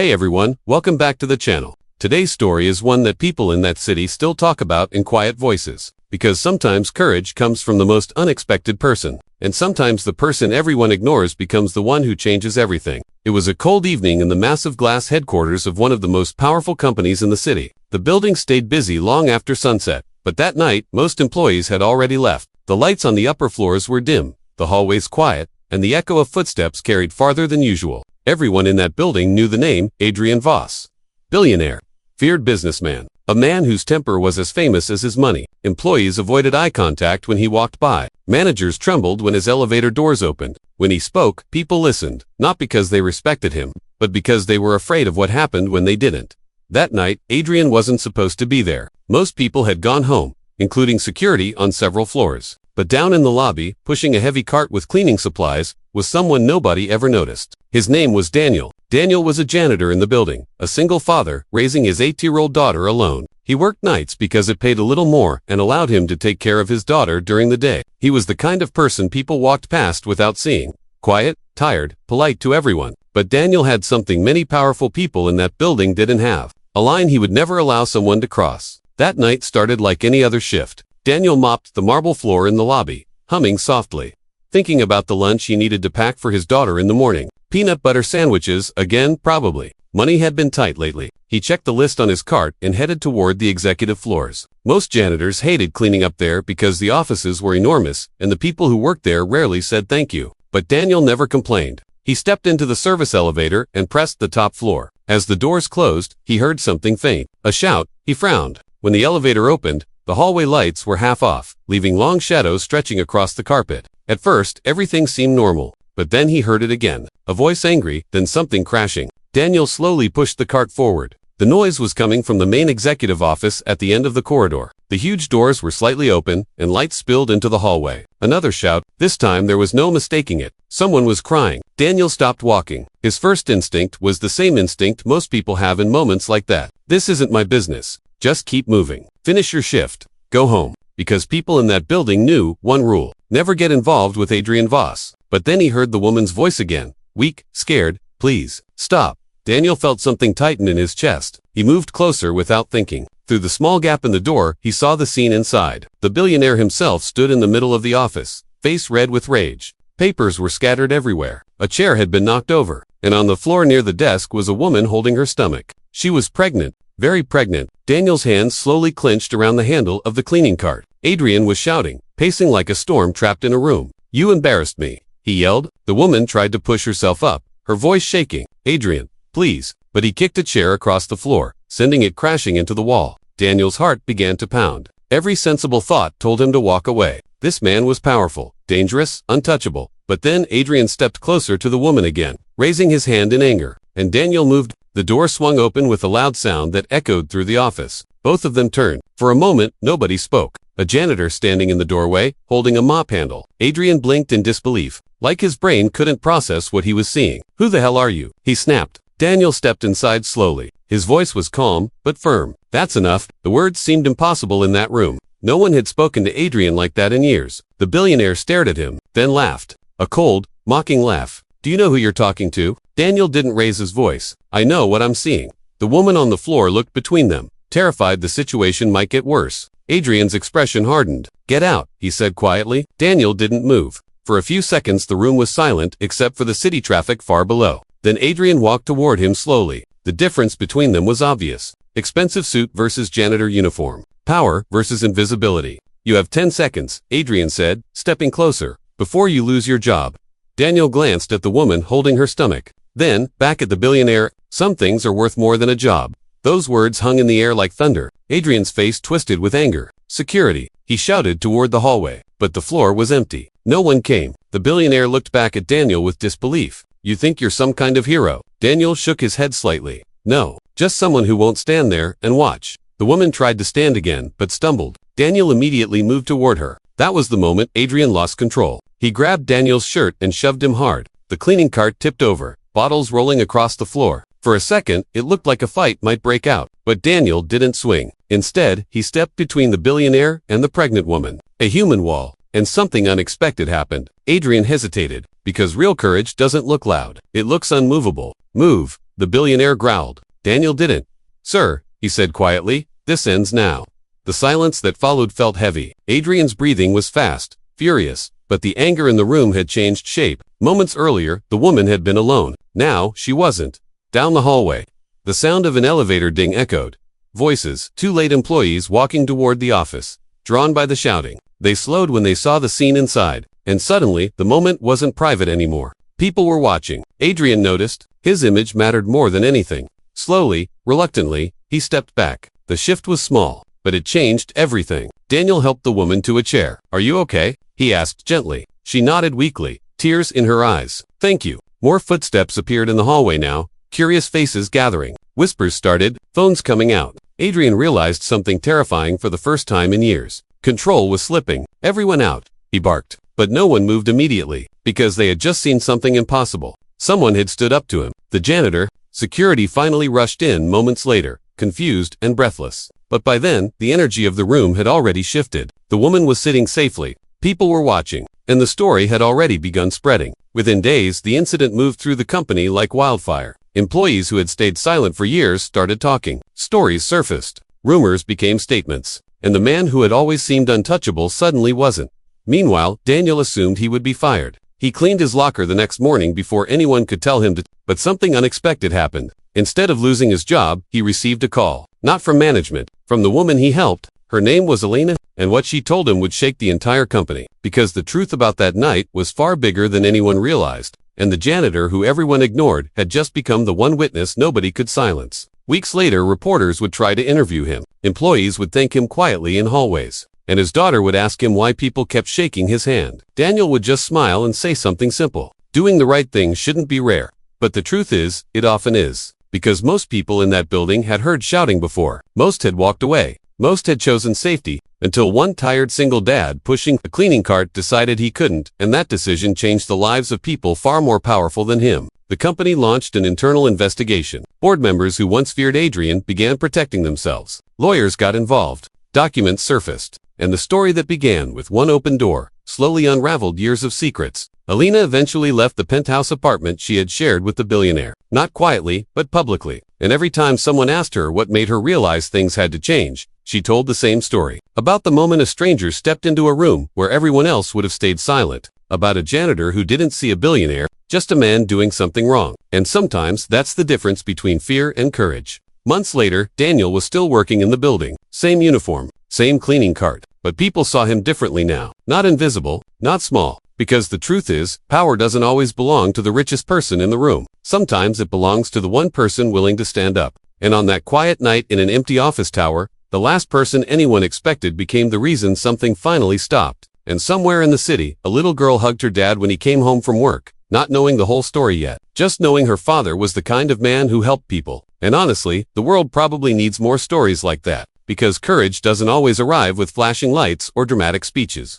Hey everyone, welcome back to the channel. Today's story is one that people in that city still talk about in quiet voices. Because sometimes courage comes from the most unexpected person, and sometimes the person everyone ignores becomes the one who changes everything. It was a cold evening in the massive glass headquarters of one of the most powerful companies in the city. The building stayed busy long after sunset, but that night, most employees had already left. The lights on the upper floors were dim, the hallways quiet, and the echo of footsteps carried farther than usual. Everyone in that building knew the name Adrian Voss. Billionaire. Feared businessman. A man whose temper was as famous as his money. Employees avoided eye contact when he walked by. Managers trembled when his elevator doors opened. When he spoke, people listened, not because they respected him, but because they were afraid of what happened when they didn't. That night, Adrian wasn't supposed to be there. Most people had gone home, including security on several floors. But down in the lobby, pushing a heavy cart with cleaning supplies, was someone nobody ever noticed. His name was Daniel. Daniel was a janitor in the building, a single father, raising his 8-year-old daughter alone. He worked nights because it paid a little more and allowed him to take care of his daughter during the day. He was the kind of person people walked past without seeing. Quiet, tired, polite to everyone. But Daniel had something many powerful people in that building didn't have. A line he would never allow someone to cross. That night started like any other shift. Daniel mopped the marble floor in the lobby, humming softly, thinking about the lunch he needed to pack for his daughter in the morning. Peanut butter sandwiches, again, probably. Money had been tight lately. He checked the list on his cart and headed toward the executive floors. Most janitors hated cleaning up there because the offices were enormous and the people who worked there rarely said thank you. But Daniel never complained. He stepped into the service elevator and pressed the top floor. As the doors closed, he heard something faint. A shout. He frowned. When the elevator opened, the hallway lights were half off, leaving long shadows stretching across the carpet. At first, everything seemed normal, but then he heard it again. A voice angry, then something crashing. Daniel slowly pushed the cart forward. The noise was coming from the main executive office at the end of the corridor. The huge doors were slightly open, and light spilled into the hallway. Another shout. This time there was no mistaking it. Someone was crying. Daniel stopped walking. His first instinct was the same instinct most people have in moments like that. This isn't my business. Just keep moving. Finish your shift. Go home. Because people in that building knew one rule. Never get involved with Adrian Voss. But then he heard the woman's voice again. Weak, scared. Please, stop. Daniel felt something tighten in his chest. He moved closer without thinking. Through the small gap in the door, he saw the scene inside. The billionaire himself stood in the middle of the office, face red with rage. Papers were scattered everywhere. A chair had been knocked over, and on the floor near the desk was a woman holding her stomach. She was pregnant. Very pregnant. Daniel's hands slowly clenched around the handle of the cleaning cart. Adrian was shouting, pacing like a storm trapped in a room. You embarrassed me, he yelled. The woman tried to push herself up, her voice shaking. Adrian, please. But he kicked a chair across the floor, sending it crashing into the wall. Daniel's heart began to pound. Every sensible thought told him to walk away. This man was powerful, dangerous, untouchable. But then Adrian stepped closer to the woman again, raising his hand in anger. And Daniel moved. The door swung open with a loud sound that echoed through the office. Both of them turned. For a moment, nobody spoke. A janitor standing in the doorway, holding a mop handle. Adrian blinked in disbelief, like his brain couldn't process what he was seeing. Who the hell are you? He snapped. Daniel stepped inside slowly. His voice was calm, but firm. That's enough. The words seemed impossible in that room. No one had spoken to Adrian like that in years. The billionaire stared at him, then laughed. A cold, mocking laugh. Do you know who you're talking to? Daniel didn't raise his voice. I know what I'm seeing. The woman on the floor looked between them, terrified the situation might get worse. Adrian's expression hardened. Get out, he said quietly. Daniel didn't move. For a few seconds the room was silent except for the city traffic far below. Then Adrian walked toward him slowly. The difference between them was obvious. Expensive suit versus janitor uniform. Power versus invisibility. You have 10 seconds, Adrian said, stepping closer, before you lose your job. Daniel glanced at the woman holding her stomach. Then, back at the billionaire. Some things are worth more than a job. Those words hung in the air like thunder. Adrian's face twisted with anger. Security. He shouted toward the hallway. But the floor was empty. No one came. The billionaire looked back at Daniel with disbelief. You think you're some kind of hero? Daniel shook his head slightly. No, just someone who won't stand there and watch. The woman tried to stand again, but stumbled. Daniel immediately moved toward her. That was the moment Adrian lost control. He grabbed Daniel's shirt and shoved him hard. The cleaning cart tipped over, bottles rolling across the floor. For a second, it looked like a fight might break out, but Daniel didn't swing. Instead, he stepped between the billionaire and the pregnant woman. A human wall. And something unexpected happened. Adrian hesitated, because real courage doesn't look loud. It looks unmovable. Move. the billionaire growled. Daniel didn't. Sir, he said quietly, this ends now. The silence that followed felt heavy. Adrian's breathing was fast, furious, but the anger in the room had changed shape. Moments earlier, the woman had been alone. Now, she wasn't. Down the hallway, the sound of an elevator ding echoed. Voices, two late employees walking toward the office, drawn by the shouting. They slowed when they saw the scene inside, and suddenly, the moment wasn't private anymore. People were watching. Adrian noticed. His image mattered more than anything. Slowly, reluctantly, he stepped back. The shift was small, but it changed everything. Daniel helped the woman to a chair. Are you okay? He asked gently. She nodded weakly, tears in her eyes. Thank you. More footsteps appeared in the hallway now, curious faces gathering. Whispers started, phones coming out. Adrian realized something terrifying for the first time in years. Control was slipping. Everyone out, he barked. But no one moved immediately, because they had just seen something impossible. Someone had stood up to him. The janitor. Security finally rushed in moments later, confused and breathless. But by then, the energy of the room had already shifted. The woman was sitting safely. People were watching, and the story had already begun spreading. Within days, the incident moved through the company like wildfire. Employees who had stayed silent for years started talking. Stories surfaced. Rumors became statements. And the man who had always seemed untouchable suddenly wasn't. Meanwhile, Daniel assumed he would be fired. He cleaned his locker the next morning before anyone could tell him to, but something unexpected happened. Instead of losing his job, he received a call. Not from management, from the woman he helped. Her name was Elena, and what she told him would shake the entire company. Because the truth about that night was far bigger than anyone realized. And the janitor who everyone ignored had just become the one witness nobody could silence. Weeks later, reporters would try to interview him. Employees would thank him quietly in hallways. And his daughter would ask him why people kept shaking his hand. Daniel would just smile and say something simple. Doing the right thing shouldn't be rare. But the truth is, it often is. Because most people in that building had heard shouting before. Most had walked away. Most had chosen safety, until one tired single dad pushing a cleaning cart decided he couldn't, and that decision changed the lives of people far more powerful than him. The company launched an internal investigation. Board members who once feared Adrian began protecting themselves. Lawyers got involved. Documents surfaced. And the story that began with one open door slowly unraveled years of secrets. Alina eventually left the penthouse apartment she had shared with the billionaire. Not quietly, but publicly. And every time someone asked her what made her realize things had to change, she told the same story. About the moment a stranger stepped into a room where everyone else would have stayed silent. About a janitor who didn't see a billionaire, just a man doing something wrong. And sometimes that's the difference between fear and courage. Months later, Daniel was still working in the building. Same uniform, same cleaning cart. But people saw him differently now. Not invisible, not small. Because the truth is, power doesn't always belong to the richest person in the room. Sometimes it belongs to the one person willing to stand up. And on that quiet night in an empty office tower, the last person anyone expected became the reason something finally stopped. And somewhere in the city, a little girl hugged her dad when he came home from work, not knowing the whole story yet. Just knowing her father was the kind of man who helped people. And honestly, the world probably needs more stories like that. Because courage doesn't always arrive with flashing lights or dramatic speeches.